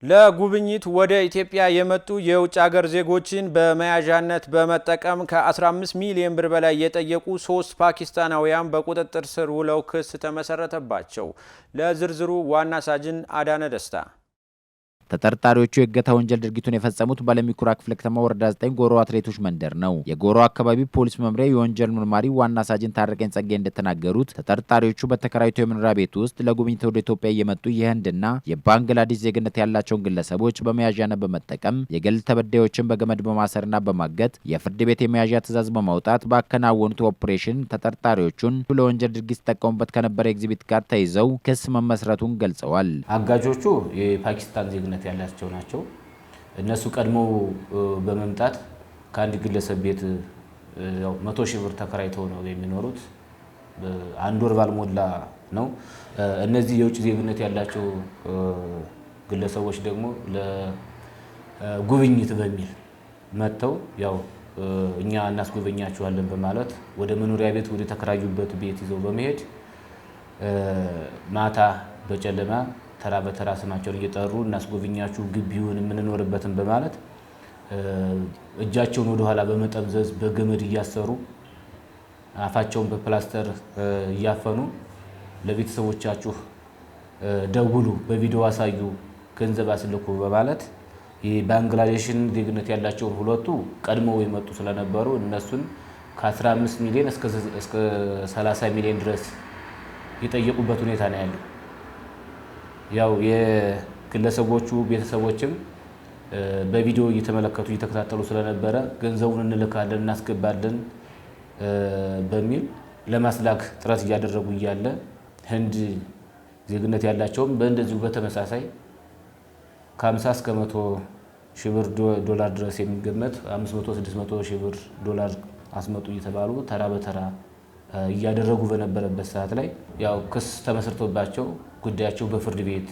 ለጉብኝት ወደ ኢትዮጵያ የመጡ የውጭ ሀገር ዜጎችን በመያዣነት በመጠቀም ከ15 ሚሊዮን ብር በላይ የጠየቁ 3 ፓኪስታናውያን በቁጥጥር ስር ውለው ክስ ተመሰረተባቸው። ለዝርዝሩ ዋና ሳጅን አዳነ ደስታ። ተጠርጣሪዎቹ የእገታ ወንጀል ድርጊቱን የፈጸሙት ባለሚኩራ ክፍለ ከተማ ወረዳ 9 ጎሮ አትሌቶች መንደር ነው። የጎሮ አካባቢ ፖሊስ መምሪያ የወንጀል ምርማሪ ዋና ሳጅን ታረቀኝ ጸጋይ እንደተናገሩት ተጠርጣሪዎቹ በተከራይቶ የመኖሪያ ቤት ውስጥ ለጉብኝት ወደ ኢትዮጵያ የመጡ የህንድና የባንግላዴሽ ዜግነት ያላቸውን ግለሰቦች በመያዣነት በመጠቀም የግል ተበዳዮችን በገመድ በማሰርና በማገት የፍርድ ቤት የመያዣ ትዕዛዝ በማውጣት ባከናወኑት ኦፕሬሽን ተጠርጣሪዎቹን ለወንጀል ድርጊት ሲጠቀሙበት ከነበረ ኤግዚቢት ጋር ተይዘው ክስ መመስረቱን ገልጸዋል። አጋጆቹ የፓኪስታን ዜግነት ያላቸው ናቸው። እነሱ ቀድመው በመምጣት ከአንድ ግለሰብ ቤት ያው 100 ሺህ ብር ተከራይተው ነው የሚኖሩት። አንድ ወር ባልሞላ ነው። እነዚህ የውጭ ዜግነት ያላቸው ግለሰቦች ደግሞ ለጉብኝት በሚል መጥተው ያው እኛ እናስጎበኛቸዋለን በማለት ወደ መኖሪያ ቤት ወደ ተከራዩበት ቤት ይዘው በመሄድ ማታ በጨለማ ተራ በተራ ስማቸውን እየጠሩ እናስጎብኛችሁ ግቢውን የምንኖርበትን በማለት እጃቸውን ወደ ኋላ በመጠምዘዝ በገመድ እያሰሩ አፋቸውን በፕላስተር እያፈኑ ለቤተሰቦቻችሁ ደውሉ፣ በቪዲዮ አሳዩ፣ ገንዘብ አስልኩ በማለት የባንግላዴሽን ዜግነት ያላቸውን ሁለቱ ቀድመው የመጡ ስለነበሩ እነሱን ከ15 ሚሊዮን እስከ 30 ሚሊዮን ድረስ የጠየቁበት ሁኔታ ነው ያለው። ያው የግለሰቦቹ ቤተሰቦችም በቪዲዮ እየተመለከቱ እየተከታተሉ ስለነበረ ገንዘቡን እንልካለን እናስገባለን በሚል ለማስላክ ጥረት እያደረጉ እያለ ህንድ ዜግነት ያላቸውም በእንደዚሁ በተመሳሳይ ከ50 እስከ 100 ሺህ ብር ዶላር ድረስ የሚገመት 500 600 ሺህ ብር ዶላር አስመጡ እየተባሉ ተራ በተራ እያደረጉ በነበረበት ሰዓት ላይ ያው ክስ ተመስርቶባቸው ጉዳያቸው በፍርድ ቤት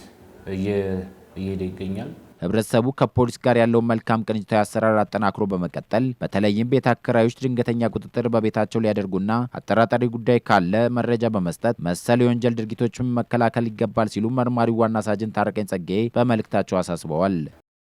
እየሄደ ይገኛል። ህብረተሰቡ ከፖሊስ ጋር ያለውን መልካም ቅንጅታዊ አሰራር አጠናክሮ በመቀጠል በተለይም ቤት አከራዮች ድንገተኛ ቁጥጥር በቤታቸው ሊያደርጉና አጠራጣሪ ጉዳይ ካለ መረጃ በመስጠት መሰል የወንጀል ድርጊቶችን መከላከል ይገባል ሲሉ መርማሪው ዋና ሳጅን ታረቀኝ ጸጋይ በመልእክታቸው አሳስበዋል።